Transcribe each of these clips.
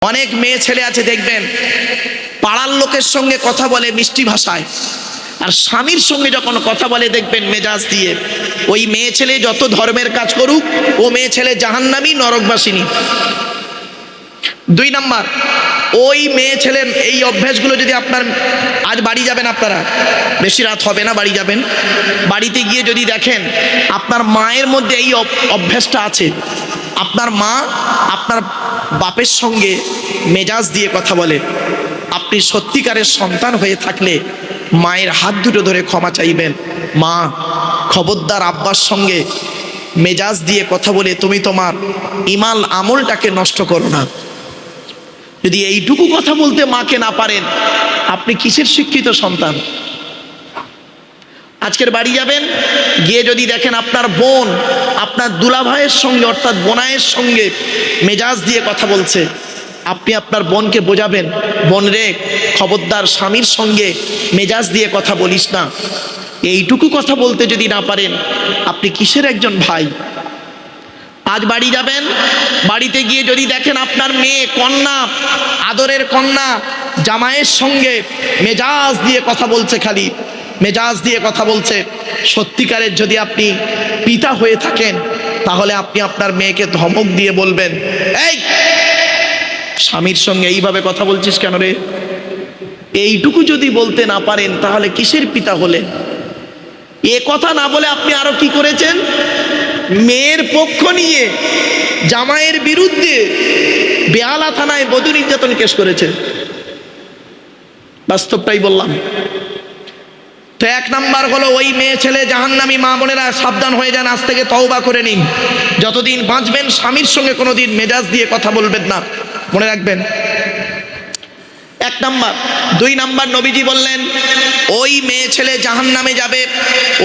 অনেক মেয়ে ছেলে আছে দেখবেন পাড়ার লোকের সঙ্গে কথা বলে মিষ্টি ভাষায়, আর স্বামীর সঙ্গে যখন কথা বলে দেখবেন মেজাজ দিয়ে। ওই মেয়ে ছেলে যত ধর্মের কাজ করুক ও মেয়ে ছেলে জাহান্নামী, নরকবাসিনী। 2 নাম্বার, ওই মেয়ে ছেলের এই অভ্যাসগুলো যদি আপনার, আজ বাড়ি যাবেন আপনারা, বেশি রাত হবে না, বাড়ি যাবেন, বাড়িতে গিয়ে যদি দেখেন আপনার মায়ের মধ্যে এই অভ্যাসটা আছে, আপনার মা আপনার বাপের সঙ্গে মেজাজ দিয়ে কথা বলে, আপনি সত্যিকারের সন্তান হয়ে থাকলে মায়ের হাত দুটো ধরে ক্ষমা চাইবেন। মা, খবরদার আব্বার সঙ্গে মেজাজ দিয়ে কথা বলে তুমি তোমার ইমান আমলটাকে নষ্ট করো না। যদি এইটুকু কথা বলতে মাকে না পারেন, আপনি কিসের শিক্ষিত সন্তান? আজকের বাড়ি যাবেন, গিয়ে যদি দেখেন আপনার বোন আপনার দুলাভাইয়ের সঙ্গে অর্থাৎ বোনায়ের সঙ্গে মেজাজ দিয়ে কথা বলছে, আপনি আপনার বোনকে বোঝাবেন, বোন রে খবরদার স্বামীর সঙ্গে মেজাজ দিয়ে কথা বলিস না। এইটুকু কথা বলতে যদি না পারেন, আপনি কিসের একজন ভাই? আজ বাড়ি যাবেন, বাড়িতে গিয়ে যদি দেখেন আপনার মেয়ে, কন্যা, আদরের কন্যা জামাইয়ের সঙ্গে মেজাজ দিয়ে কথা বলছে, খালি মেজাজ দিয়ে কথা বলছে, সত্যিকারের যদি আপনি পিতা হয়ে থাকেন তাহলে আপনি আপনার মেয়েকে ধমক দিয়ে বলবেন, এই স্বামীর সঙ্গে এইভাবে কথা বলছিস কেন রে? এইটুকু যদি বলতে না পারেন তাহলে কিসের পিতা হলেন? এ কথা না বলে আপনি আরো কি করেছেন? মেয়ের পক্ষ নিয়ে জামাইয়ের বিরুদ্ধে বেহালা থানায় বধূ নির্যাতন কেস করেছে। বাস্তবটাই বললাম। তো 1 নাম্বার হলো ওই মেয়ে ছেলে জাহান্নামী। মা বোনেরা সাবধান হয়ে যান, আজ থেকে তওবা করে নিন। যতদিন বাঁচবেন স্বামীর সঙ্গে কোনোদিন মেজাজ দিয়ে কথা বলবেন না, মনে রাখবেন। 1 নাম্বার। 2 নাম্বার, নবীজি বললেন ওই মেয়ে ছেলে জাহান্নামে যাবে,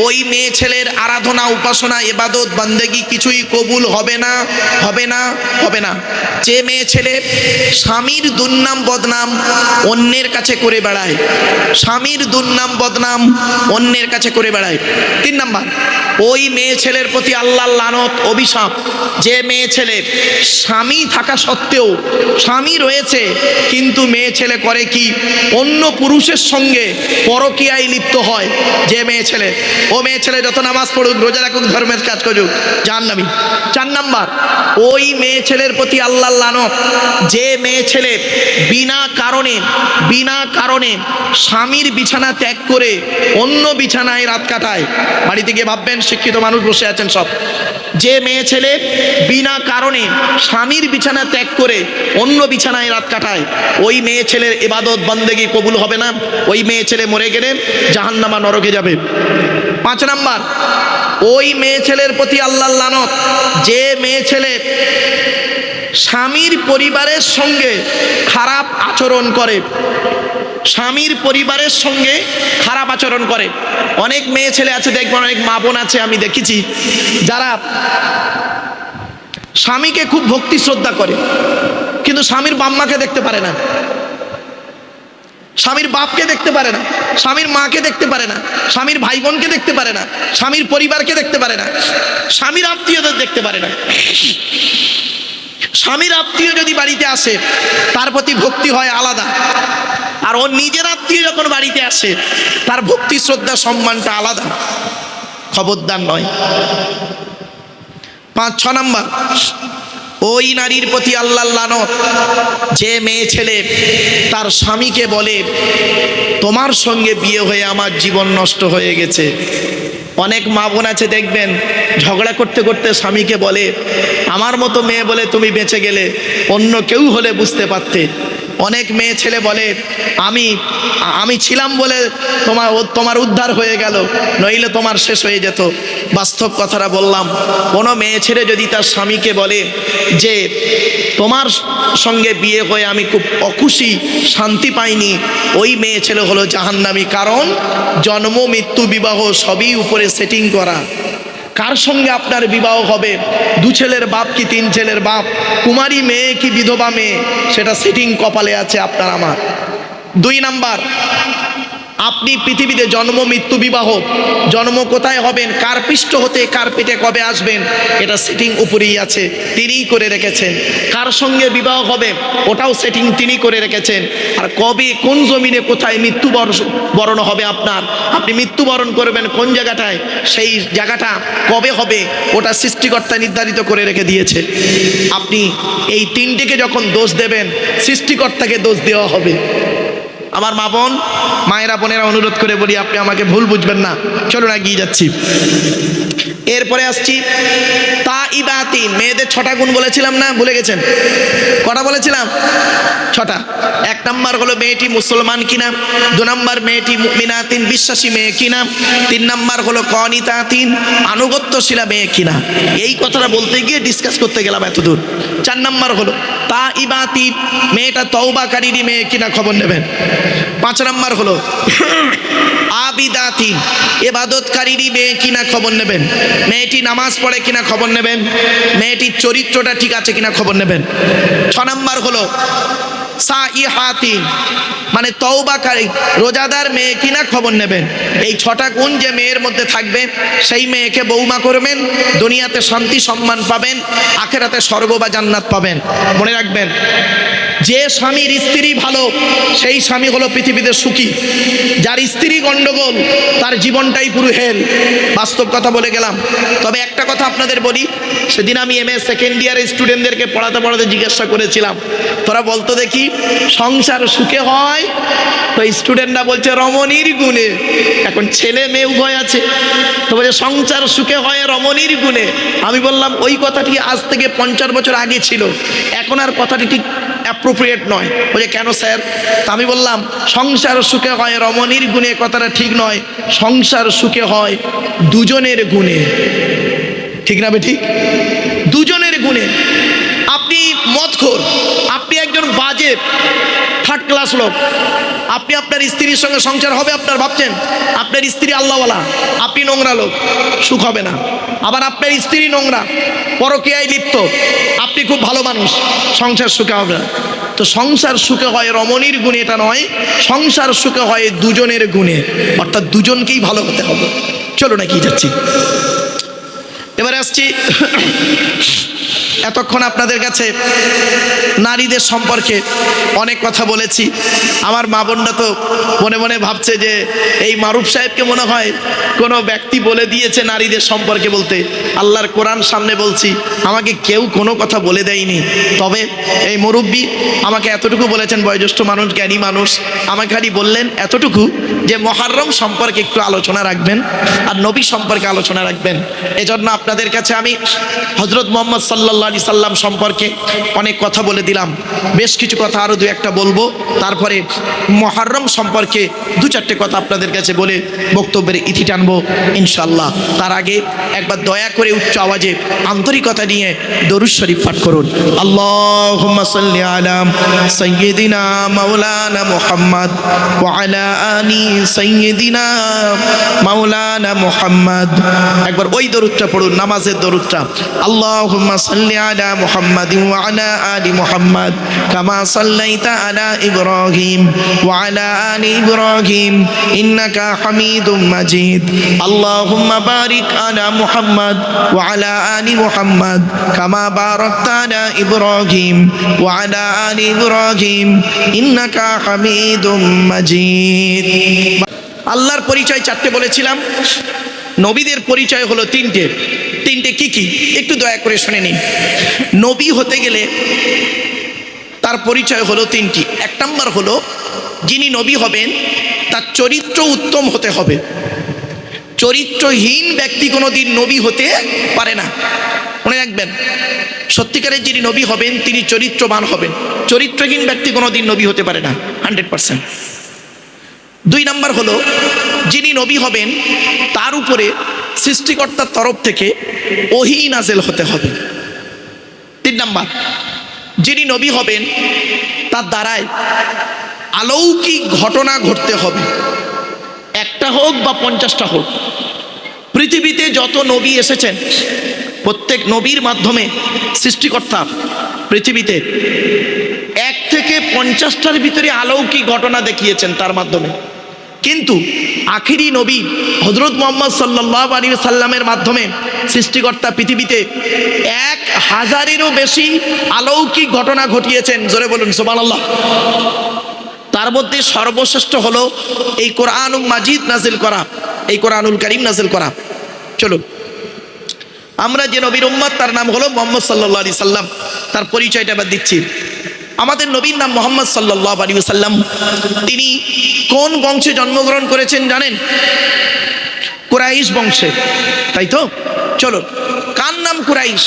ওই মেয়ে ছেলের আরাধনা, উপাসনা, ইবাদত, বান্দেগি কিছুই কবুল হবে না, হবে না, হবে না। যে মেয়ে ছেলে স্বামীর দুর্নাম বদনাম অন্যের কাছে করে বেড়ায়, স্বামীর দুর্নাম বদনাম অন্যের কাছে করে বেড়ায়। 3 নাম্বার, ওই মেয়ে ছেলের প্রতি আল্লাহর লানত, অভিশাপ। যে মেয়ে ছেলে স্বামী থাকা সত্ত্বেও, স্বামী রয়েছে কিন্তু মেয়ে ছেলে করে কি, অন্য পুরুষের সঙ্গে পরকীয়ায় লিপ্ত হয়, যে মেয়ে ছেলে, ও মেয়ে ছেলে যত নামাজ পড়ুক, রোজা রাখুক, ধর্মের কাজ করুক, জাহান্নামী। 4 নাম্বার, ওই মেয়ে ছেলের প্রতি আল্লাহর লানত, যে মেয়ে ছেলে বিনা কারণে স্বামীর বিছানা ত্যাগ করে অন্য বিছানায় রাত কাটায়। বাড়িতে গিয়ে ভাববেন, শিক্ষিত মানুষ বসে আছেন সব। যে মেয়ে ছেলে বিনা কারণে স্বামীর বিছানা ত্যাগ করে অন্য বিছানায় রাত কাটায়, ওই মেয়ে ছেলের ইবাদত বান্দেগি কবুল হবে না, ওই মেয়ে ছেলে মরে গেলে জাহান্নামা, নরকে যাবে। 5 নাম্বার, ওই মেয়ে ছেলের প্রতি আল্লাহর লানত, যে মেয়ে ছেলে স্বামীর পরিবারের সঙ্গে খারাপ আচরণ করে, স্বামীর পরিবারের সঙ্গে খারাপ আচরণ করে। অনেক মেয়ে ছেলে আছে দেখবেন, অনেক মা বোন আছে আমি দেখেছি, যারা স্বামীকে খুব ভক্তি শ্রদ্ধা করে কিন্তু স্বামীর বাম্মাকে দেখতে পারে না, স্বামীর বাপকে দেখতে পারে না, স্বামীর মাকে দেখতে পারে না, স্বামীর ভাই বোনকে দেখতে পারে না, স্বামীর পরিবারকে দেখতে পারে না, স্বামীর আত্মীয়দের দেখতে পারে না। স্বামীর আত্মীয় যদি বাড়িতে আসে তার প্রতি ভক্তি হয় আলাদা, আর ওর নিজের আত্মীয় যখন বাড়িতে আসে তার ভক্তি শ্রদ্ধা সম্মানটা আলাদা। খবরদার নয়। 5-6 নাম্বার, ওই নারীর প্রতি আল্লাহর লানত, যে মেয়ে ছেলে তার স্বামীকে বলে তোমার সঙ্গে বিয়ে হয়ে আমার জীবন নষ্ট হয়ে গেছে। অনেক মা বোন আছে দেখবেন, ঝগড়া করতে করতে স্বামীকে বলে আমার মতো মেয়ে বলে তুমি বেঁচে গেলে, অন্য কেউ হলে বুঝতে পারতে। অনেক মেয়ে ছেলে বলে আমি ছিলাম বলে তোমার উদ্ধার হয়ে গেল, নইলে তোমার শেষ হয়ে যেত। বাস্তব কথাটা বললাম। কোনো মেয়ে ছেলে যদি তার স্বামীকে বলে যে তোমার সঙ্গে বিয়ে হয়ে আমি খুব অখুশি, শান্তি পাইনি, ওই মেয়ে ছেলে হলো জাহান্নামী। কারণ জন্ম, মৃত্যু, বিবাহ সবই উপরে সেটিং করা। কার সঙ্গে আপনার বিবাহ হবে, 2 ছেলের বাপ কি 3 ছেলের বাপ, কুমারী মেয়ে কি বিধবা মেয়ে, সেটা সেটিং কপালে আছে আপনার আমার। 2 নাম্বার, আপনি পৃথিবীতে জন্ম মৃত্যু বিবাহ, জন্ম কোথায় হবেন, কার পৃষ্ঠ হতে কার পেটে কবে আসবেন, এটা সেটিং উপরেই আছে, তিনিই করে রেখেছেন। কার সঙ্গে বিবাহ হবে ওটাও সেটিং তিনি করে রেখেছেন। আর কবে কোন জমিনে কোথায় মৃত্যুবরণ হবে আপনার, আপনি মৃত্যুবরণ করবেন কোন জায়গাটায়, সেই জায়গাটা কবে হবে ওটা সৃষ্টিকর্তা নির্ধারিত করে রেখে দিয়েছে। আপনি এই তিনটিকে যখন দোষ দেবেন, সৃষ্টিকর্তাকে দোষ দেওয়া হবে। আমার মা বোন, মায়েরা বোনেরা, অনুরোধ করে বলি আপনি আমাকে ভুল বুঝবেন না, চলুন এগিয়ে যাচ্ছি। এরপরে আসছি তাইবাতিন, মেয়েদের 6টা গুণ বলেছিলাম না, ভুলে গেছেন? কটা বলেছিলাম? 6টা। 1 নাম্বার হলো মেয়েটি মুসলমান কিনা, 2 নাম্বার মেয়েটি মুমিনাতিন, বিশ্বাসী মেয়ে কিনা, 3 নাম্বার হলো কনিতাতিন, আনুগত্যশীলা মেয়ে কিনা। এই কথাটা বলতে গিয়ে ডিসকাস করতে গেলাম এত দূর। 4 নাম্বার হলো তাইবাতিন, মেয়েটা তওবাকারী মেয়ে কিনা খবর নেবেন। 5 নাম্বার হলো আবিদাতিন, ইবাদতকারী মেয়ে কিনা খবর নেবেন। মেয়েটি নামাজ পড়ে কিনা খবর নেবেন। মেয়েটির চরিত্রটা ঠিক আছে কিনা খবর নেবেন। 6 নাম্বার হলো সাইহাতিন, মানে তওবাকারী রোজাদার মেয়ে কিনা খবর নেবেন। এই 6টা গুণ যে মেয়ের মধ্যে থাকবে সেই মেয়েকে বৌমা করবেন, দুনিয়াতে শান্তি সম্মান পাবেন, আখেরাতে স্বর্গ বা জান্নাত পাবেন। মনে রাখবেন, যে স্বামীর স্ত্রী ভালো সেই স্বামী হলো পৃথিবীতে সুখী। যার স্ত্রী গন্ডগোল তার জীবনটাই পুরো হেল। বাস্তব কথা বলে গেলাম। তবে একটা কথা আপনাদের বলি, সেদিন আমি MA সেকেন্ড ইয়ারের স্টুডেন্টদেরকে পড়াতে পড়াতে জিজ্ঞাসা করেছিলাম, তোরা বলতো দেখি সংসার সুখে হয়? তো স্টুডেন্টরা বলছে রমণীর গুণে। এখন ছেলে মেয়ে উভয় আছে, তো বলছে সংসার সুখে হয় রমণীর গুণে। আমি বললাম ওই কথাটি আজ থেকে 50 বছর আগে ছিল, এখন আর কথাটি ঠিক অ্যাপ্রোপ্রিয়েট নয়। বলে কেন স্যার? তা আমি বললাম সংসার সুখে হয় রমণীর গুণে কথাটা ঠিক নয়, সংসার সুখে হয় দুজনের গুণে। ঠিক না ঠিক? দুজনের গুণে। আপনি মদখোর, আপনি একজন বাজে 3rd ক্লাস লোক, আপনি আপনার স্ত্রীর সঙ্গে সংসার হবে আপনার, ভাবছেন? আপনার স্ত্রী আল্লাহওয়ালা, আপনি নোংরা লোক, সুখ হবে না। আবার আপনার স্ত্রী নোংরা, পরকীয়ায় লিপ্ত, আপনি খুব ভালো মানুষ, সংসার সুখে হবে না। তো সংসার সুখে হয় রমণীর গুণে এটা নয়, সংসার সুখে হয় দুজনের গুণে, অর্থাৎ দুজনকেই ভালো হতে হবে। চলো না কি যাচ্ছি। এবারে আসছি, এতক্ষণ আপনাদের কাছে নারীদের সম্পর্কে অনেক কথা বলেছি। আমার মা বোনরা তো মনে মনে ভাবছে যে এই মারুফ সাহেবকে মনে হয় কোনো ব্যক্তি বলে দিয়েছে নারীদের সম্পর্কে বলতে। আল্লাহর কোরআন সামনে বলছি, আমাকে কেউ কোনো কথা বলে দেয়নি। তবে এই মুরব্বী আমাকে এতটুকু বলেছেন, বয়োজ্যেষ্ঠ মানুষ, জ্ঞানী মানুষ, আমাকে খালি বললেন এতটুকু যে মহররম সম্পর্কে একটু আলোচনা রাখবেন আর নবী সম্পর্কে আলোচনা রাখবেন। এজন্য আপনাদের কাছে আমি হযরত মুহাম্মদ সাল্লাল্লাহু আলাইহি সাল্লাম সম্পর্কে অনেক কথা বলে দিলাম। বেশ কিছু কথা আরও 2-1টা বলবো, তারপরে মহররম সম্পর্কে 2-4টে কথা আপনাদের কাছে বলে বক্তব্যের ইতি টানবো ইনশাআল্লাহ। তার আগে একবার দয়া করে উচ্চ আওয়াজে আন্তরিকতা নিয়ে দরুদ শরীফ পাঠ করুন। আল্লাহুম্মা সাল্লি আলা সাইয়্যিদিনা মাওলানা মুহাম্মদ ওয়া আলা আলি সাইয়্যিদিনা মাওলানা মুহাম্মদ। একবার ওই দরুদটা পড়ুন, নামাজের দরুদটা। আল্লাহুম্মা সাল্লি আলা মুহাম্মাদিন ওয়া আলা আলি মুহাম্মদ কামা সাল্লাইতা আলা ইব্রাহিম ওয়া আলা আলি ইব্রাহিম ইন্নাকা হামিদুম মাজিদ। আল্লাহুম্মা বারিক আলা মুহাম্মদ ওয়া আলা আলি মুহাম্মদ কামা বারাকতা আলা ইব্রাহিম ওয়া আলা আলি ইব্রাহিম ইন্নাকা হামিদুম মাজিদ। আল্লাহর পরিচয় 4টে বলেছিলাম, নবীদের পরিচয় হলো 3টে। 3টে কি কি একটু দয়া করে শুনে নিন। নবী হতে গেলে তার পরিচয় হলো 3টি। 1 নাম্বার হলো যিনি নবী হবেন তার চরিত্র উত্তম হতে হবে। চরিত্রহীন ব্যক্তি কোনো দিন নবী হতে পারে না, মনে রাখবেন। সত্যিকারের যিনি নবী হবেন তিনি চরিত্রবান হবেন। চরিত্রহীন ব্যক্তি কোনো দিন নবী হতে পারে না, 100%। 2 নাম্বার হলো যিনি নবী হবেন তার উপরে সৃষ্টিকর্তার তরফ থেকে ওহী নাযিল হতে হবে। 3 নাম্বার, যিনি নবী হবেন তার দ্বারায় অলৌকিক ঘটনা ঘটতে হবে, একটা হোক বা 50টা হোক। পৃথিবীতে যত নবী এসেছেন প্রত্যেক নবীর মাধ্যমে সৃষ্টিকর্তা পৃথিবীতে 1 থেকে 50টার ভিতরে অলৌকিক ঘটনা দেখিয়েছেন তার মাধ্যমে। কিন্তু আখিরি নবী হযরত মুহাম্মদ সাল্লাল্লাহু আলাইহি সাল্লামের মাধ্যমে সৃষ্টিকর্তা পৃথিবীতে 1000-এরও বেশি অলৌকিক ঘটনা ঘটিয়েছেন। জোরে বলুন সুবহানাল্লাহ। তার মধ্যে সর্বশ্রেষ্ঠ হলো এই কোরআনুল মাজিদ নাজিল করা, এই কোরআনুল কারীম নাজিল করা। চলুন, আমরা যে নবীর উম্মত তার নাম হলো মুহাম্মদ সাল্লাল্লাহু আলাইহি সাল্লাম। তার পরিচয়টা আবার দিচ্ছি। আমাদের নবীর নাম মুহাম্মদ সাল্লাল্লাহু আলাইহি সাল্লাম। তিনি কোন বংশে জন্মগ্রহণ করেছেন জানেন? কুরাইশ বংশে, তাই তো? চলো, কার নাম কুরাইশ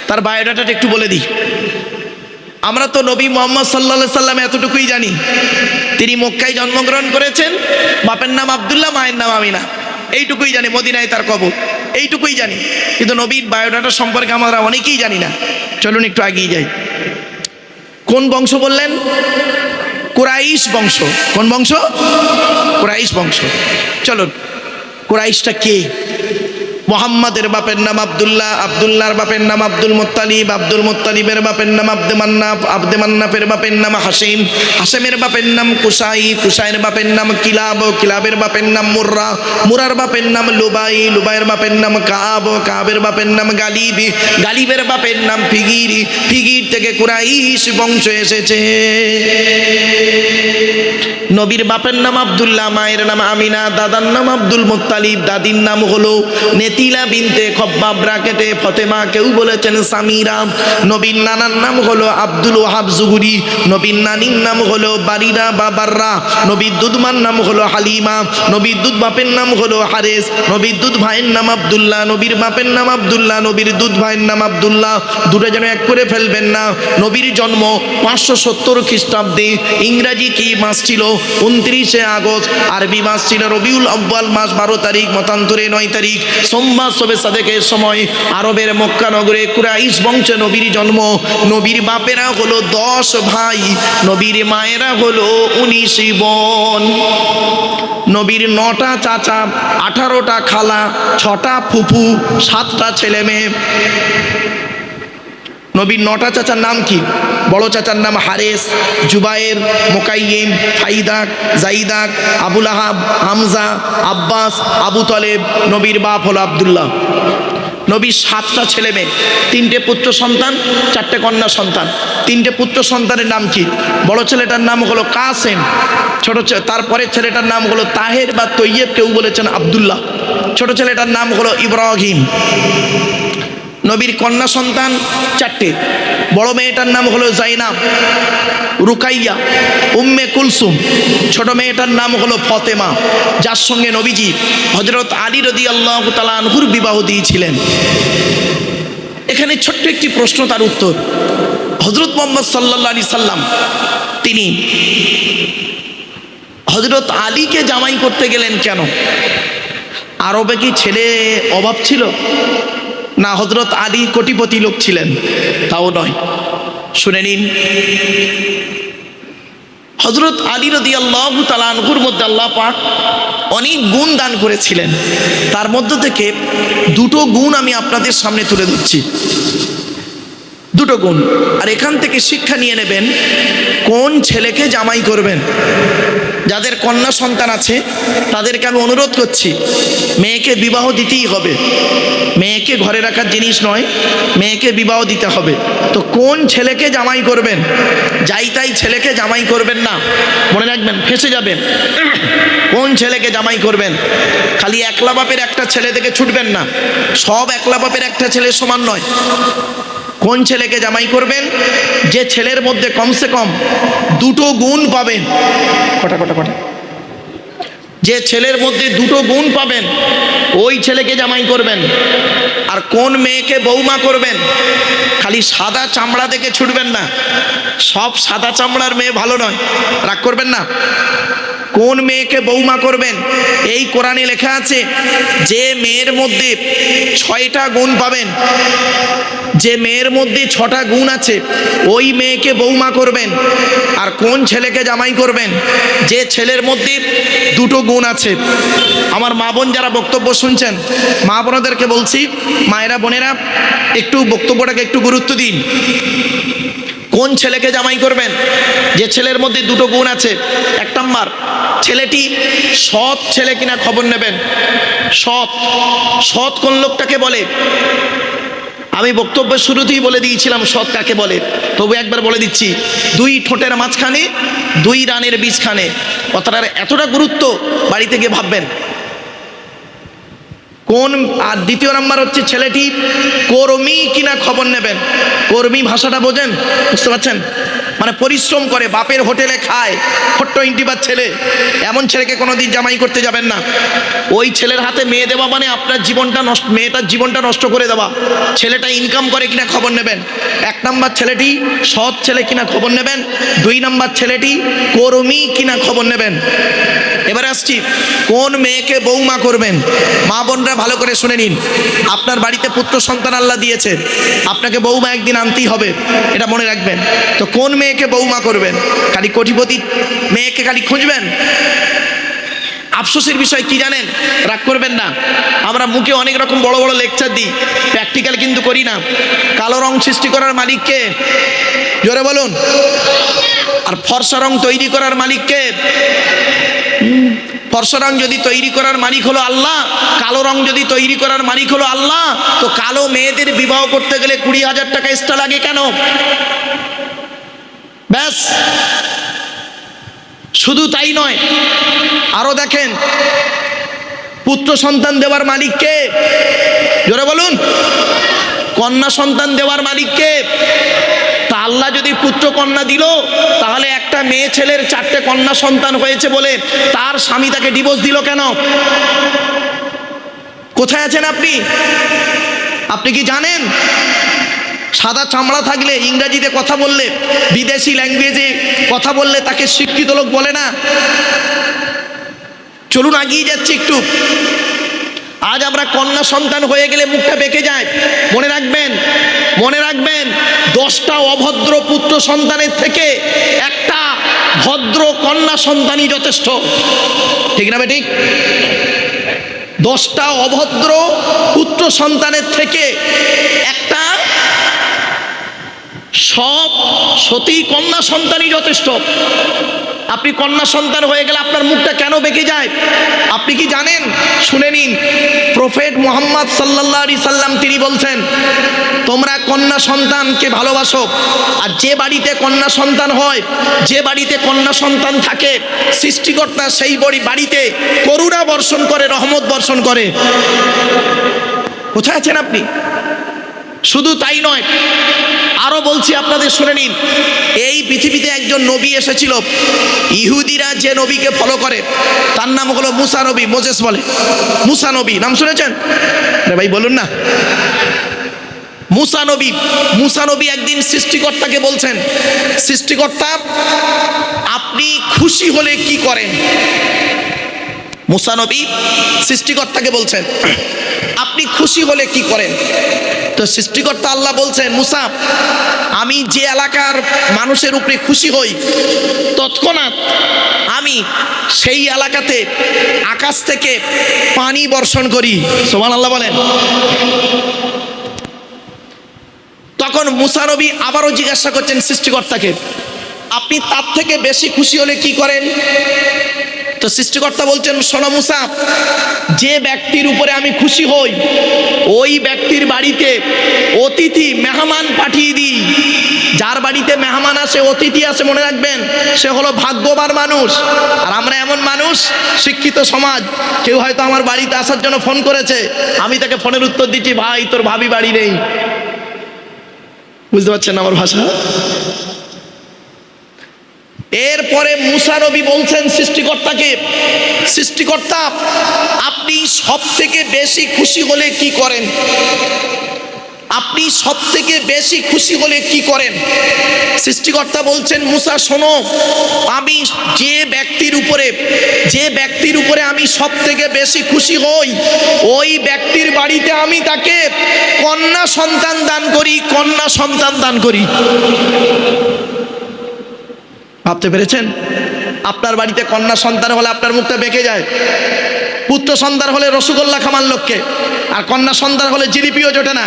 তার বায়োডাটাটা একটু বলে দিই। আমরা তো নবী মুহাম্মদ সাল্লাল্লাহু আলাইহি সাল্লাম এতটুকুই জানি, তিনি মক্কায় জন্মগ্রহণ করেছেন, বাপের নাম আব্দুল্লাহ, মায়ের নাম আমিনা, এইটুকুই জানি। মদিনায় তার কবর, এইটুকুই জানি। কিন্তু নবীর বায়োডাটা সম্পর্কে আমরা অনেকেই জানি না। চলুন একটু এগিয়ে যাই। কোন বংশ বললেন? কুরাইশ বংশ। কোন বংশ? কুরাইশ বংশ। চলুন, কুরাইশটা কে? মুহাম্মাদের বাপের নাম আব্দুল্লাহ, আব্দুল্লাহর বাপের নাম আব্দুল মুত্তালিব, আব্দুল মুত্তালিবের বাপের নাম আব্দে মান্নাফ, আব্দে মান্নাফের বাপের নাম হাসিম, হাসেমের বাপের নাম কুসাই, কুসাইয়ের বাপের নাম কিলাব, কিলাবের বাপের নাম মুর্রা, মুরার বাপের নাম লুবাই, লুবাইয়ের বাপের নাম কাব, কাবের বাপের নাম গালিব, গালিবের বাপের নাম ফিগির, ফিগির থেকে কুরাইশ বংশ এসেছে। নবীর বাপের নাম আব্দুল্লাহ, মায়ের নাম আমিনা, দাদার নাম আব্দুল মুত্তালিব, দাদির নাম হলো নেতিলা বিনতে খব্বাব ব্রাকেটে ফতেমা, কেউ বলেছেন সামিরা। নবীর নানার নাম হলো আব্দুল ওয়াহাব জুহুরি, নবীর নানির নাম হলো বারিরা বা বাররা, নবীর দুধমার নাম হলো হালিমা, নবীর দুধ বাপের নাম হলো হারেস, নবীর দুধ ভাইয়ের নাম আব্দুল্লাহ, নবীর বাপের নাম আব্দুল্লাহ, নবীর দুধ ভাইয়ের নাম আব্দুল্লাহ। দুটো যেন এক করে ফেলবেন না। নবীর জন্ম 570 খ্রিস্টাব্দে। ইংরাজি কি মাস ছিল? 29শে আগস্ট। আরবি মাস ছিল রবিউল আউয়াল মাস 12 তারিখ, মতান্তরে 9 তারিখ, সোমবার শবে সাদেকের সময় আরবের মক্কা নগরে কুরাইশ বংশে নবীর জন্ম। নবীর বাপেরা হলো 10 ভাই, নবীর মায়েরা হলো 19 বোন। নবীর 9টা চাচা, 18টা খালা, 6টা ফুফু, 7টা ছেলে মেয়ে। নবীর 9টা চাচার নাম কি? বড় চাচার নাম হারেস, জুবায়ের, মুকাইয়িম, ফাইদাক, জাইদাক, আবুল আহাব, হামজা, আব্বাস, আবু তলেব। নবীর বাপ হলো আব্দুল্লাহ। নবীর 7টা ছেলে মেয়ে, 3টে পুত্র সন্তান, 4টে কন্যা সন্তান। 3টে পুত্র সন্তানের নাম কি? বড় ছেলেটার নাম হলো কাসেম, ছোট তারপরের ছেলেটার নাম হলো তাহের বা তৈয়েব, কেউ বলেছেন আব্দুল্লাহ। ছোট ছেলেটার নাম হলো ইব্রাহিম। নবীর কন্যা সন্তান 4টে। বড় মেয়েটার নাম হলো জাইনাব, রুকাইয়া, উম্মে কুলসুম। ছোট মেয়েটার নাম হলো ফতেমা, যার সঙ্গে নবীজি হযরত আলী রাদিয়াল্লাহু তাআলা আনহুর বিবাহ দিয়েছিলেন। এখানে ছোট্ট একটি প্রশ্ন, তার উত্তর। হযরত মুহাম্মদ সাল্লাল্লাহু আলাইহি সাল্লাম তিনি হযরত আলীকে জামাই করতে গেলেন কেন? আরবে কি ছেলে অভাব ছিল? না হযরত আলী কোটিপতি লোক ছিলেন? তাও নয়। শুনে নিন, হযরত আলী রাদিয়াল্লাহু তাআলা আনহুর মধ্যে আল্লাহ পাক অনেক গুণ দান করেছিলেন। তার মধ্য থেকে 2টো গুণ আমি আপনাদের সামনে তুলে ধরছি। 2টো গুণ। আর এখান থেকে শিক্ষা নিয়ে নেবেন কোন ছেলেকে জামাই করবেন। যাদের কন্যা সন্তান আছে তাদেরকে আমি অনুরোধ করছি, মেয়েকে বিবাহ দিতেই হবে। মেয়েকে ঘরে রাখার জিনিস নয়, মেয়েকে বিবাহ দিতে হবে। তো কোন ছেলেকে জামাই করবেন? যাই তাই ছেলেকে জামাই করবেন না, মনে রাখবেন, ফেঁসে যাবেন। কোন ছেলেকে জামাই করবেন? খালি একলা বাপের একটা ছেলে থেকে ছুটবেন না, সব একলা বাপের একটা ছেলে সমান নয়। কোন ছেলেকে জামাই করবেন? যে ছেলের মধ্যে কমসে কম 2টো গুণ পাবেন। যে ছেলের মধ্যে 2টো গুণ পাবেন ওই ছেলেকে জামাই করবেন। আর কোন মেয়েকে বৌমা করবেন? খালি সাদা চামড়া দেখে ছুটবেন না, সব সাদা চামড়ার মেয়ে ভালো নয়, রাগ করবেন না। কোন মেয়েকে বৌমা করবেন? এই কোরআনে লেখা আছে যে মেয়ের মধ্যে 6টা গুণ পাবেন, যে মেয়ের মধ্যে 6টা গুণ আছে ওই মেয়েকে বৌমা করবেন। আর কোন ছেলেকে জামাই করবেন? যে ছেলের মধ্যে 2টো গুণ আছে। আমার মা বোন যারা বক্তব্য শুনছেন, মা বোনদেরকে বলছি, মায়েরা বোনেরা একটু বক্তব্যটাকে একটু গুরুত্ব দিন। কোন ছেলেকে জামাই করবেন? যে ছেলের মধ্যে দুটো গুণ আছে। এক নাম্বার, ছেলেটি সৎ ছেলে কিনা খবর নেবেন। সৎ, সৎ কোন লোকটাকে বলে? আমি বক্তব্যের শুরুতেই বলে দিয়েছিলাম সৎ কাকে বলে, তবু একবার বলে দিচ্ছি। দুই ঠোঁটের মাঝখানে দুই রানের বীজখানে, কথাটার এতটা গুরুত্ব বাড়িতে গিয়ে ভাববেন। কোন, আর দ্বিতীয় নাম্বার হচ্ছে ছেলেটি কর্মী কিনা খবর নেবেন। কর্মী ভাষাটা বোঝেন? বুঝতে পারছেন? মানে পরিশ্রম করে, বাপের হোটেলে খায়, ছোট্ট ইন্টিবার ছেলে, এমন ছেলেকে কোনোদিন জামাই করতে যাবেন না। ওই ছেলের হাতে মেয়ে দেওয়া মানে আপনার জীবনটা নষ্ট, মেয়েটার জীবনটা নষ্ট করে দেওয়া। ছেলেটা ইনকাম করে কিনা খবর নেবেন। এক নাম্বার ছেলেটি সৎ ছেলে কিনা খবর নেবেন। দুই নাম্বার ছেলেটি কর্মী কিনা খবর নেবেন। এবারে আসছি, কোন মেয়েকে বৌমা করবেন? মা বোনরা ভালো করে শুনে নিন। আপনার বাড়িতে পুত্র সন্তান আল্লাহ দিয়েছে, আপনাকে বৌমা একদিন আনতেই হবে, এটা মনে রাখবেন। তো কোন মেয়েকে বৌমা করবেন? খালি কোটিপতি মেয়েকে খালি খুঁজবেন? আফসোসের বিষয় কি জানেন? রাগ করবেন না, আমরা মুখে অনেক রকম বড় বড় লেকচার দিই, প্র্যাকটিক্যাল কিন্তু করি না। কালো রং সৃষ্টি করার মালিককে? জোরে বলুন। আর ফর্সা রং তৈরি করার মালিককে? ফর্সা রং যদি তৈরি করার মালিক হলো আল্লাহ, কালো রং যদি তৈরি করার মালিক হলো আল্লাহ, তো কালো মেয়েদের বিবাহ করতে গেলে 20,000 টাকা এক্সট্রা লাগে কেন? ব্যাস। শুধু তাই নয়, আরো দেখেন, পুত্র সন্তান দেওয়ার মালিককে? জোরে বলুন। কন্যা সন্তান দেওয়ার মালিককে? তা আল্লাহ যদি পুত্র কন্যা দিল, তাহলে একটা মেয়ে ছেলের 4টে কন্যা সন্তান হয়েছে বলে তার স্বামী তাকে ডিভোর্স দিল কেন? কোথায় আছেন আপনি? আপনি কি জানেন সাদা চামড়া থাকলে, ইংরেজিতে কথা বললে, বিদেশি ল্যাঙ্গুয়েজে কথা বললে তাকে শিক্ষিত লোক বলে না? চলুন এগিয়ে যাচ্ছি একটু। আজ আমরা কন্যা সন্তান হয়ে গেলে মুখটা বেঁকে যায়। মনে রাখবেন, মনে রাখবেন, 10টা অভদ্র পুত্র সন্তানের থেকে একটা ভদ্র কন্যা সন্তানই যথেষ্ট। ঠিক না বেঠিক? 10টা অভদ্র পুত্র সন্তানের থেকে একটা সব সতী কন্যা সন্তানই যথেষ্ট। আপনি কন্যা সন্তান হয়ে গেলে আপনার মুখটা কেন বেঁকে যায়? আপনি কি জানেন? শুনে নিন, প্রফেট মুহাম্মদ সাল্লাল্লাহু আলাইহি সাল্লাম তিনি বলছেন, তোমরা কন্যা সন্তানকে ভালোবাসো। আর যে বাড়িতে কন্যা সন্তান হয়, যে বাড়িতে কন্যা সন্তান থাকে, সৃষ্টিকর্তা সেই বাড়িতে করুণা বর্ষণ করে, রহমত বর্ষণ করে। কোথায় আছেন আপনি? শুধু তাই নয়, আরো বলছি আপনাদের শুনে নিন। এই পৃথিবীতে একজন নবী এসেছিল, ইহুদিরা যে নবীকে ফলো করে তার নাম হলো মুসা নবী। মোজেস বলে, মুসা নবী নাম শুনেছেন? ভাই বলুন না। মুসা নবী, মুসা নবী একদিন সৃষ্টিকর্তাকে বলছেন, সৃষ্টিকর্তা আপনি খুশি হলে কি করেন? মুসা নবী সৃষ্টিকর্তাকে বলছেন, আপনি খুশি হলে কি করেন? তো সৃষ্টিকর্তা আল্লাহ বলছেন, মুসা আমি যে এলাকার মানুষের উপরে খুশি হই, তৎক্ষণাৎ আমি সেই এলাকাতে আকাশ থেকে পানি বর্ষণ করি। সুবহানাল্লাহ বলেন। তখন মুসা নবী আবারও জিজ্ঞাসা করছেন সৃষ্টিকর্তাকে, আপনি তার থেকে বেশি খুশি হলে কি করেন? তো সৃষ্টিকর্তা বলছেন, শোনো মুসা, যে ব্যক্তির উপরে আমি খুশি হই, ওই ব্যক্তির বাড়িতে অতিথি মেহমান পাঠিয়ে দিই। যার বাড়িতে মেহমান আসে, অতিথি আসে, মনে রাখবেন সে হলো ভাগ্যবান মানুষ। আর আমরা এমন মানুষ, শিক্ষিত সমাজ, কেউ হয়তো আমার বাড়িতে আসার জন্য ফোন করেছে, আমি তাকে ফোনের উত্তর দিচ্ছি, ভাই তোর ভাবি বাড়ি নেই। বুঝতে পারছেন আমার ভাষা? এরপরে মুসা নবী বলছেন সৃষ্টিকর্তাকে, সৃষ্টিকর্তা আপনি সব থেকে বেশি খুশি হলে কি করেন? আপনি সব থেকে বেশি খুশি হলে কি করেন? সৃষ্টিকর্তা বলছেন, মুসা শোনো, আমি যে ব্যক্তির উপরে আমি সব থেকে বেশি খুশি হই, ওই ব্যক্তির বাড়িতে আমি তাকে কন্যা সন্তান দান করি, কন্যা সন্তান দান করি। ভাবতে পেরেছেন? আপনার বাড়িতে কন্যা সন্তান হলে আপনার মুখটা বেঁকে যায়। পুত্র সন্তান হলে রসগোল্লা খামান লোককে, আর কন্যা সন্তান হলে জিলিপিও জোটে না।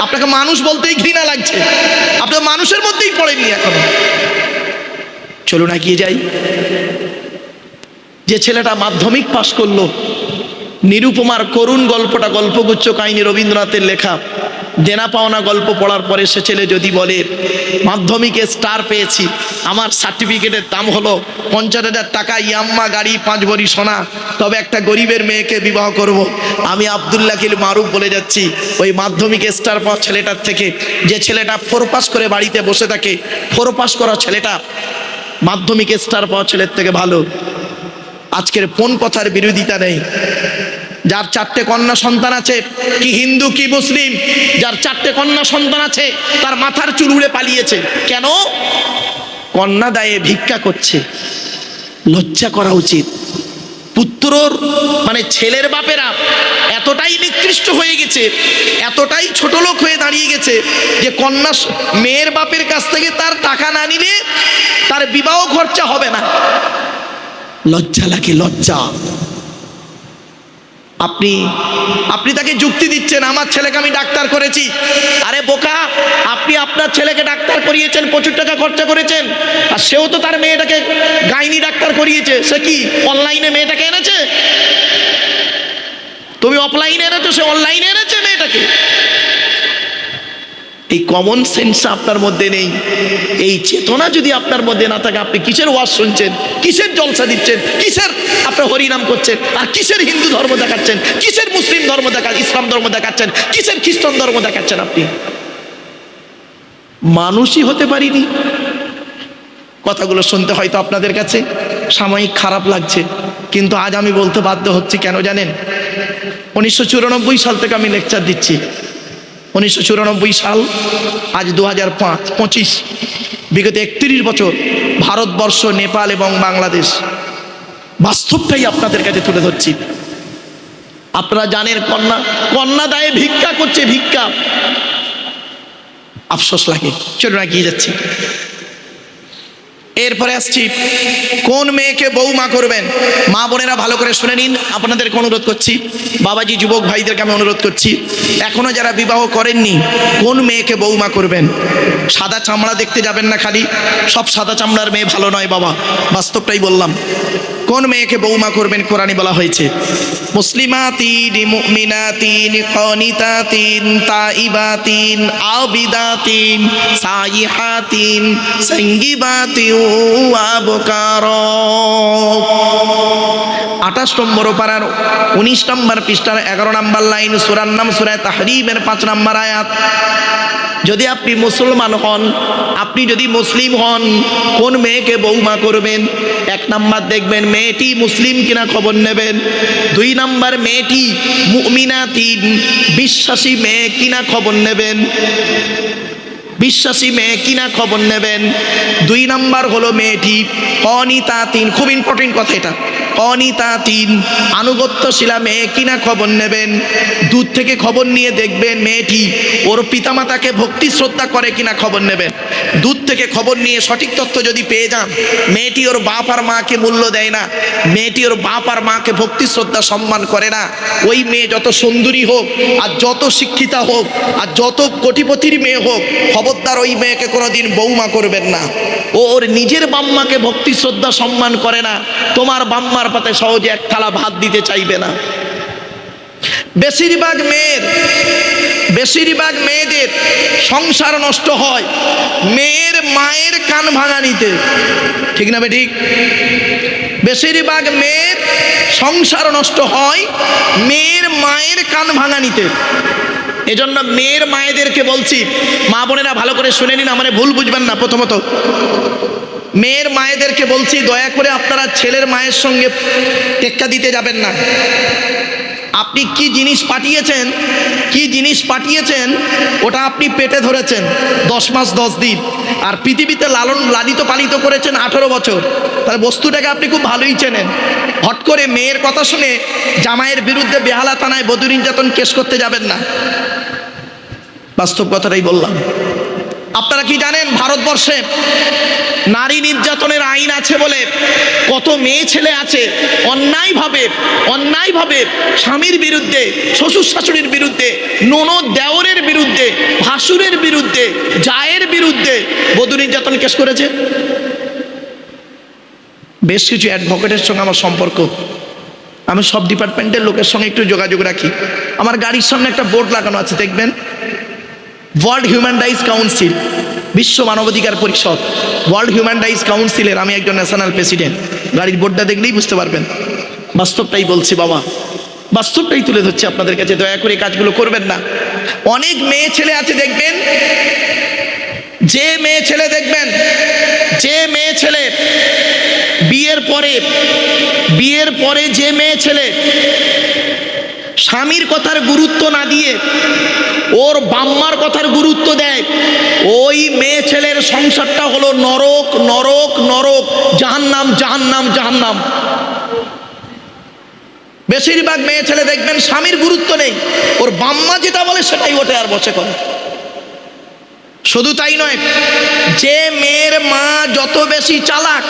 আপনাকে মানুষ বলতেই ঘৃণা লাগছে, আপনি মানুষের মধ্যেই পড়েননি এখনো। চলুন এগিয়ে যাই। যে ছেলেটা মাধ্যমিক পাশ করলো, নিরুপমার করুণ গল্পটা গল্পগুচ্ছ কাহিনী রবীন্দ্রনাথের লেখা। দেনা পাওনা গল্প পড়ার পরে সে ছেলে যদি বলে মাধ্যমিকে স্টার পেয়েছি, আমার সার্টিফিকেটের দাম হলো 50,000 টাকা, ইয়াম্মা গাড়ি, 5 ভরি সোনা, তবে একটা গরিবের মেয়েকে বিবাহ করব, আমি আব্দুল্লাহ কিল মারুফ বলে যাচ্ছি ওই মাধ্যমিকে স্টার পাওয়া ছেলেটার থেকে, যে ছেলেটা 4 পাস করে বাড়িতে বসে থাকে, 4 পাস করা ছেলেটা মাধ্যমিকে স্টার পাওয়া ছেলের থেকে ভালো। আজকের কোন কথার বিরোধিতা নেই। যার 4টে কন্যা সন্তান আছে, কি হিন্দু কি মুসলিম, যার 4টে কন্যা সন্তান আছে তার মাথার চুল উড়ে পালিয়েছে কেন? কন্যা দায়ে ভিক্ষা করছে। লজ্জা করা উচিত। পুত্রর মানে ছেলের বাপেরা এতটাই নিকৃষ্ট হয়ে গেছে, এতটাই ছোট লোক হয়ে দাঁড়িয়ে গেছে যে কন্যা মেয়ের বাপের কাছ থেকে তার টাকা না নিলে তার বিবাহ খরচা হবে না। লজ্জা লাগে, লজ্জা। আপনি তাকে যুক্তি দিচ্ছেন আমার ছেলেকে আমি ডাক্তার করেছি। আরে বোকা, আপনি আপনার ছেলেকে ডাক্তার করিয়েছেন, প্রচুর টাকা খরচা করেছেন, আর সেও তো তার মেয়েটাকে গাইনি ডাক্তার করিয়েছে। সে কি অনলাইনে মেয়েটাকে এনেছে? তুমি অফলাইনে এনেছো, সে অনলাইনে এনেছে মেয়েটাকে। এই কমন সেন্স আপনার মধ্যে নেই, এই চেতনা যদি আপনার মধ্যে না থাকে, আপনি কিসের ওয়াজ শুনছেন, কিসের জলসা দিচ্ছেন, কিসের আপনার হরিনাম করছেন, আর কিসের হিন্দু ধর্ম দেখাচ্ছেন, কিসের মুসলিম ধর্ম ইসলাম ধর্ম দেখাচ্ছেন, কিসের খ্রিস্টান ধর্ম দেখাচ্ছেন? আপনি মানুষই হতে পারিনি। কথাগুলো শুনতে হয়তো আপনাদের কাছে সাময়িক খারাপ লাগছে, কিন্তু আজ আমি বলতে বাধ্য হচ্ছি। কেন জানেন? 1994 সাল থেকে আমি লেকচার দিচ্ছি। 1994 সাল, আজ 2025, বিগত 31 বছর ভারতবর্ষ, নেপাল এবং বাংলাদেশ, বাস্তবটাই আপনাদের কাছে তুলে ধরছি। আপনারা জানেন কন্যা দায়ে ভিক্ষা করছে, ভিক্ষা। আফসোস লাগে। চলুন এগিয়ে যাচ্ছি। এরপরে আসছি কোন মেয়েকে বৌমা করবেন। মা বোনেরা ভালো করে শুনে নিন, আপনাদেরকে অনুরোধ করছি, বাবাজি যুবক ভাইদেরকে আমি অনুরোধ করছি, এখনো যারা বিবাহ করেননি কোন মেয়েকে বৌমা করবেন। সাদা চামড়া দেখতে যাবেন না খালি, সব সাদা চামড়ার মেয়ে ভালো নয় বাবা, বাস্তবটাই বললাম। কোন মেয়েকে বৌমা করবেন কোরআনে বলা হয়েছে, মুসলিমাতিন মুমিনাতিন কানিতাতিন তাইবাতিন আবিদাতিন সাইহাতিন সাঙ্গিবাতিন ওয়া আবকারা। 28 নম্বর পারার 19 নম্বর পৃষ্ঠার 11 নম্বর লাইন, সূরার নাম সূরা তাহরীমের 5 নম্বর আয়াত। যদি আপনি মুসলমান হন, আপনি যদি মুসলিম হন, কোন মেয়েকে বৌমা করবেন? 1 নাম্বার দেখবেন মেয়েটি মুসলিম কিনা খবর নেবেন। 2 নাম্বার মেয়েটি মুমিনাতিন বিশ্বাসী মেয়ে কিনা খবর নেবেন, বিশ্বাসী মেয়ে কিনা খবর নেবেন। 2 নাম্বার হলো মেয়েটি অনিতাতিন, খুব ইম্পর্টেন্ট কথা এটা, অনিতাতিন আনুগত্যশীলা মেয়ে কিনা খবর নেবেন। দূর থেকে খবর নিয়ে দেখবেন মেয়েটি ওর পিতামাতাকে ভক্তি শ্রদ্ধা করে কিনা খবর নেবেন। দূর থেকে খবর নিয়ে সঠিক তথ্য যদি পেয়ে যান মেয়েটি ওর বাপ আর মাকে মূল্য দেয় না, মেয়েটি ওর বাপ আর মাকে ভক্তি শ্রদ্ধা সম্মান করে না, ওই মেয়ে যত সুন্দরী হোক আর যত শিক্ষিতা হোক আর যত কোটিপতির মেয়ে হোক, খবরদার ওই মেয়েকে কোনোদিন বৌমা করবেন না। ওর নিজের বাম্মাকে ভক্তি শ্রদ্ধা সম্মান করে না, তোমার বাম্মার পাতে সহজে এক থালা ভাত দিতে চাইবে না। বেশিরভাগ মেয়েদের সংসার নষ্ট হয় মেয়ের মায়ের কান ভাঙানিতে, ঠিক না বেঠিক? বেশিরভাগ মেয়ের সংসার নষ্ট হয় মেয়ের মায়ের কান ভাঙানিতে। এজন্য মেয়ের মায়েদেরকে বলছি, মা বোনেরা ভালো করে শুনে নিন, আমার ভুল বুঝবেন না। প্রথমত মেয়ের মায়েদেরকে বলছি, দয়া করে আপনারা ছেলের মায়ের সঙ্গে টেক্কা দিতে যাবেন না। আপনি কি জিনিস পাঠিয়েছেন ওটা আপনি পেটে ধরেছেন 10 মাস 10 দিন, আর পৃথিবীতে লালিত পালিত করেছেন 18 বছর, তাহলে বস্তুটাকে আপনি খুব ভালোই চেনেন। হট করে মেয়ের কথা শুনে জামাইয়ের বিরুদ্ধে বেহালা থানায় বধূ নির্যাতন কেস করতে যাবেন না। বাস্তব কথাটাই বললাম। আপনারা কি জানেন ভারতবর্ষে নারী নির্যাতনের আইন আছে বলে কত মেয়ে ছেলে আছে অন্যায়ভাবে স্বামীর বিরুদ্ধে, শ্বশুর শাশুড়ির বিরুদ্ধে, ননদ দেওরের বিরুদ্ধে, ভাসুরের বিরুদ্ধে, জায়ের বিরুদ্ধে বধূ নির্যাতন কেস করেছে। বেশ কিছু অ্যাডভোকেটের সঙ্গে আমার সম্পর্ক, আমি সব ডিপার্টমেন্টের লোকের সঙ্গে একটু যোগাযোগ রাখি। আমার গাড়ির সামনে একটা বোর্ড লাগানো আছে, দেখবেন ওয়ার্ল্ড হিউম্যান রাইটস কাউন্সিল, বিশ্ব মানবাধিকার পরিষদ, ওয়ার্ল্ড হিউম্যান রাইটস কাউন্সিলের আমি একজন ন্যাশনাল প্রেসিডেন্ট। গাড়ির বোর্ডটা দেখলেই বুঝতে পারবেন। বাস্তবটাই বলছি বাবা, বাস্তবটাই তুলে ধরছি আপনাদের কাছে, দয়া করে কাজগুলো করবেন না। অনেক মেয়ে ছেলে আছে দেখবেন, যে মেয়ে ছেলে বিয়ের পরে যে মেয়ে ছেলে স্বামীর কথার গুরুত্ব না দিয়ে ওর বাম্মার কথার গুরুত্ব দেয়, ওই মেয়ে ছেলের সংসারটা হলো নরক নরক নরক, জাহান্নাম জাহান্নাম জাহান্নাম। বেশিরভাগ মেয়ে ছেলে দেখবেন স্বামীর গুরুত্ব নেই, ওর বাম্মা যেটা বলে সেটাই ওঠে আর বসে করে। শুধু তাই নয়, যে মেয়ের মা যত বেশি চালাক,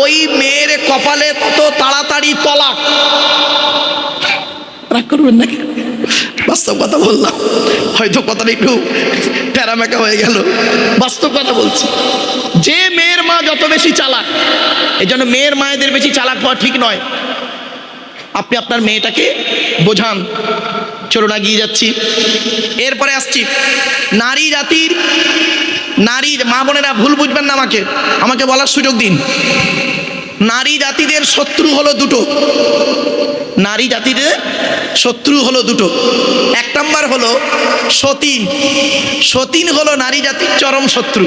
ওই মেয়ের কপালে তত তাড়াতাড়ি তলাক। রাগ করবেন নাকি? বাস্তব কথা বললাম, হয়তো কথাটা একটু প্যারামেকা হয়ে গেল, বাস্তব কথা বলছি। যে মেয়ের মা যত বেশি চালাক, এই জন্য মেয়ের মায়েদের বেশি চালাক হওয়া ঠিক নয়। আপনি আপনার মেয়েটাকে বোঝান। চলুন এগিয়ে যাচ্ছি, এরপরে আসছি নারী মা বোনেরা ভুল বুঝবেন না, আমাকে বলার সুযোগ দিন। নারী জাতিদের শত্রু হলো দুটো। এক নম্বর হলো সতীন হলো নারী জাতির চরম শত্রু।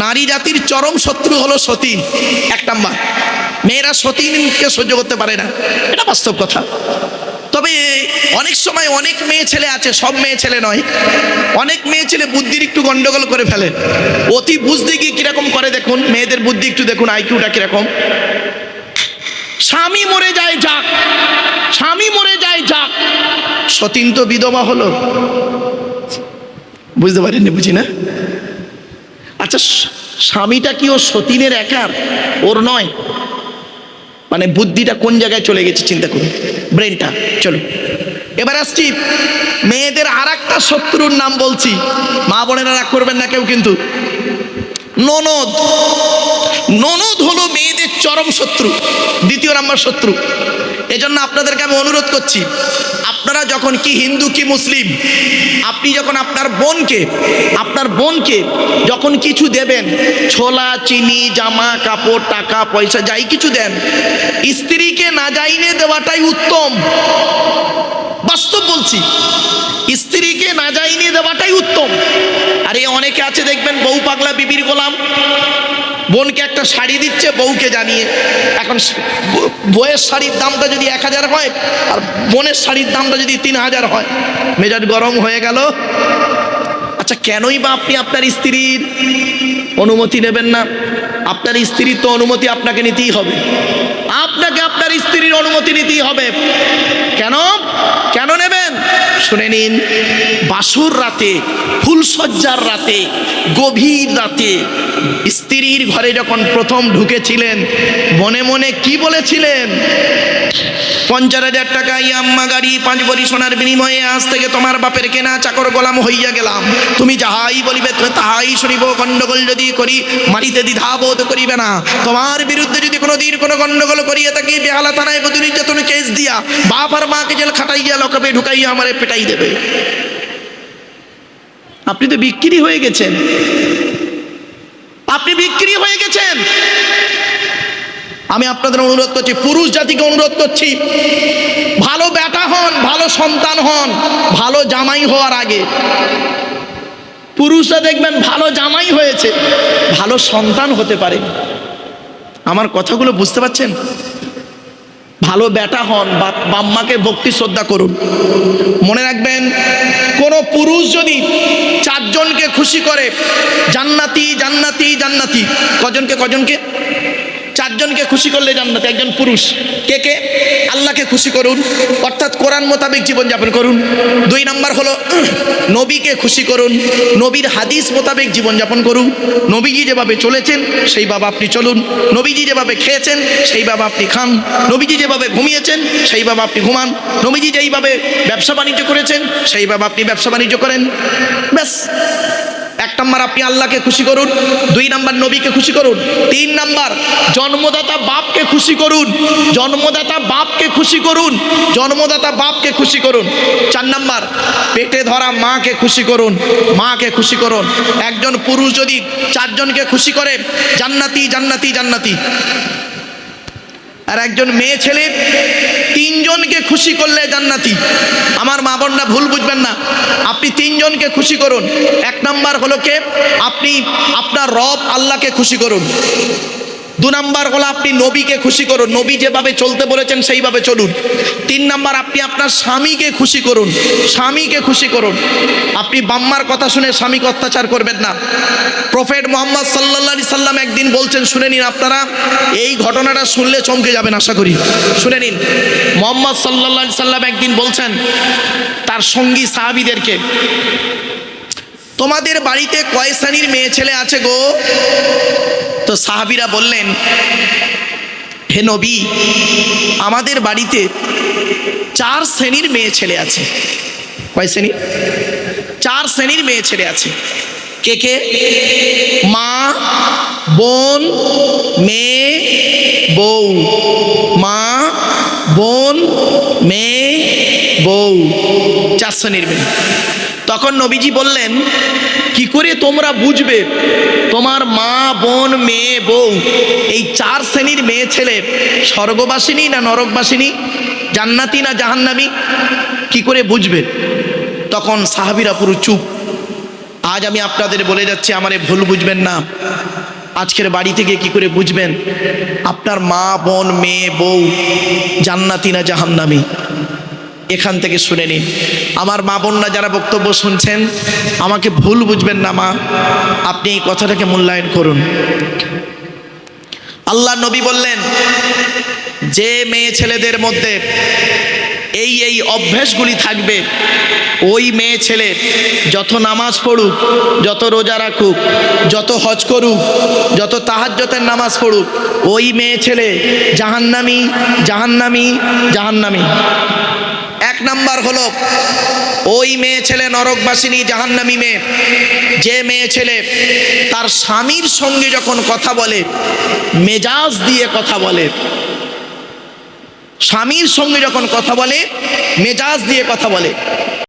নারী জাতির চরম শত্রু হলো সতীন, এক নাম্বার। মেয়েরা সতীনকে সহ্য করতে পারে না, এটা বাস্তব কথা। তবে অনেক সময় অনেক মেয়ে ছেলে আছে, সব মেয়ে ছেলে নয়, অনেক মেয়ে ছেলে বুদ্ধির একটু গন্ডগোল করে ফেলে। অতি বুঝতে গিয়ে কিরকম করে দেখুন, মেয়েদের বুদ্ধি একটু দেখুন, আইকিউটা কিরকম। স্বামী মরে যায় যাক, সতীন তো বিধবা হলো। বুঝতে পারেননি? বুঝি না। আচ্ছা, স্বামীটা কি ও সতীনের একার? ওর নয়? মানে বুদ্ধিটা কোন জায়গায় চলে গেছে চিন্তা করুন, ব্রেনটা। চলো এবার আসছি মেয়েদের আর একটা শত্রুর নাম বলছি, মা বোনেরা রাগ করবেন না কেউ কিন্তু। ননদ হলো মেয়েদের চরম শত্রু, দ্বিতীয় নাম্বার শত্রু। এজন্য আপনাদেরকে আমি অনুরোধ করছি, আপনারা যখন কি হিন্দু কি মুসলিম, আপনি যখন আপনার বোনকে যখন কিছু দেবেন, ছোলা চিনি জামা কাপড় টাকা পয়সা যাই কিছু দেন, স্ত্রীকে না যাইনে দেওয়াটাই উত্তম। বাস্তব বলছি, স্ত্রীকে না যাইনে দেওয়াটাই উত্তম। আরে অনেকে আছে দেখবেন, বউ পাগলা বিবির গোলাম, বোনকে একটা শাড়ি দিচ্ছে বউকে জানিয়ে। এখন বউয়ের শাড়ির দামটা যদি 1000 হয় আর বোনের শাড়ির দামটা যদি 3000 হয়, মেজাজ গরম হয়ে গেল। আচ্ছা, কেনই বা আপনি আপনার স্ত্রীর অনুমতি নেবেন না? আপনার স্ত্রীর তো অনুমতি আপনাকে নিতেই হবে, আপনাকে আপনার স্ত্রীর অনুমতি নিতেই হবে। কেন নেবেন? শুনে নিন, বাসর রাতে, ফুলসজ্জার রাতে, গভীর রাতে স্ত্রীর ঘরে যখন প্রথম ঢুকেছিলেন, মনে মনে কি বলেছিলেন? 50,000 টাকা ইয়াম্মা গাড়ি 5 ভরি সোনার বিনিময়ে আজ থেকে তোমার বাপের কেনা চাকর গোলাম হইয়া গেলাম, তুমি যাহাই বলিবে তাহাই শুনিব, গন্ডগোল যদি করি মারিতে দ্বিধাবোধ করিবে না, তোমার বিরুদ্ধে যদি কোনোদিন কোনো গন্ডগোল করিয়া থাকি বেহালা থানায় বধূ নির্যাতন কেস দিয়া বাপ আর মাকে জেল খাটাইয়া লকআপে ঢুকাইয়া আমারে পেটাই দেবে। আপনি তো বিক্রি হয়ে গেছেন, আমি আপনাদের অনুরোধ করছি, পুরুষ জাতিকে অনুরোধ করছি, ভালো বেটা হন, ভালো সন্তান হন, ভালো জামাই হওয়ার আগে। পুরুষরা দেখবেন ভালো জামাই হয়েছে, ভালো সন্তান হতে পারে। আমার কথাগুলো বুঝতে পারছেন? ভালো বেটা হন, বাম্মাকে ভক্তি শ্রদ্ধা করুন। মনে রাখবেন, কোন পুরুষ যদি 4 জনকে খুশি করে, জান্নাতি জান্নাতি জান্নাতি। কজনকে? চারজনকে খুশি করলে জান্নাতে। একজন পুরুষ, কে কে? আল্লাহকে খুশি করুন, অর্থাৎ কোরআন মোতাবেক জীবনযাপন করুন। 2 নাম্বার হলো নবীকে খুশি করুন, নবীর হাদিস মোতাবেক জীবনযাপন করুন। নবীজি যেভাবে চলেছেন সেইভাবে আপনি চলুন, নবীজি যেভাবে খেয়েছেন সেইভাবে আপনি খান, নবীজি যেভাবে ঘুমিয়েছেন সেইভাবে আপনি ঘুমান, নবীজি যেইভাবে ব্যবসা বাণিজ্য করেছেন সেইভাবে আপনি ব্যবসা বাণিজ্য করেন। ব্যাস, 1 নাম্বার আপনি আল্লাহকে খুশি করুন, 2 নাম্বার নবীকে খুশি করুন, 3 নাম্বার জন্মদাতা বাপকে খুশি করুন, জন্মদাতা বাপকে খুশি করুন, জন্মদাতা বাপকে খুশি করুন। 4 নাম্বার পেটে ধরা মাকে খুশি করুন, মাকে খুশি করুন। একজন পুরুষ যদি 4 জনকে খুশি করে জান্নাতি জান্নাতি জান্নাতি। আর একজন মেয়ে ছেলে 3 জনকে খুশি করলে জান্নাতি। আমার মা বোনরা ভুল বুঝবেন না, আপনি 3 জনকে খুশি করুন। 1 নাম্বার হলো কে? আপনি আপনার রব আল্লাহকে খুশি করুন। 2 নাম্বার হলো আপনি নবীকে খুশি করুন, নবী যেভাবে চলতে বলেছেন সেইভাবে চলুন। 3 নাম্বার আপনি আপনার স্বামীকে খুশি করুন, স্বামীকে খুশি করুন। আপনি বাম্মার কথা শুনে স্বামীকে অত্যাচার করবেন না। প্রফেট মুহাম্মদ সাল্লাল্লাহু আলাইহি সাল্লাম একদিন বলছেন, শুনে নিন আপনারা, এই ঘটনাটা শুনলে চমকে যাবেন আশা করি। শুনে নিন, মুহাম্মদ সাল্লাল্লাহু আলাইহি সাল্লাম একদিন বলছেন তার সঙ্গী সাহাবীদেরকে, তোমাদের বাড়িতে কয় শ্রেণীর মেয়ে ছেলে আছে গো? তো সাহাবীরা বললেন, হে নবী, আমাদের বাড়িতে 4 শ্রেণীর মেয়ে ছেলে আছে। কয় শ্রেণী? 4 শ্রেণীর মেয়ে ছেলে আছে। কে কে? মা, বোন, মেয়ে, বউ। মা, বোন, মেয়ে, বউ, 4 শ্রেণীর মেয়ে। তখন নবীজি বললেন, কি করে তোমরা বুঝবে তোমার মা, বোন, মেয়ে, বউ এই 4 শ্রেণীর মেয়ে ছেলে স্বর্গবাসিনী না নরকবাসিনী, জান্নাতি না জাহান্নামী, কি করে বুঝবে? তখন সাহাবীরা পুরো চুপ। আজ আমি আপনাদের বলে যাচ্ছি, আমারে ভুল বুঝবেন না, আজকের বাড়ি থেকে কি করে বুঝবেন আপনার মা, বোন, মেয়ে, বউ জান্নাতি না জাহান্নামী? এখান থেকে শুনে নিন। আমার মা বোনরা যারা বক্তব্য শুনছেন, আমাকে ভুল বুঝবেন না মা, আপনি এই কথাটাকে মূল্যায়ন করুন। আল্লাহ নবী বললেন, যে মেয়ে ছেলেদের মধ্যে এই এই অভ্যাসগুলি থাকবে, ওই মেয়ে ছেলে যত নামাজ পড়ুক, যত রোজা রাখুক, যত হজ করুক, যত তাহাজ্জুদের নামাজ পড়ুক, ওই মেয়ে ছেলে জাহান্নামী জাহান্নামী জাহান্নামী। 1 নাম্বার হলো ওই মেয়ে ছেলে নরকবাসিনী জাহান্নামী মেয়ে, যে মেয়ে ছেলে তার স্বামীর সঙ্গে যখন কথা বলে মেজাজ দিয়ে কথা বলে, স্বামীর সঙ্গে যখন কথা বলে মেজাজ দিয়ে কথা বলে।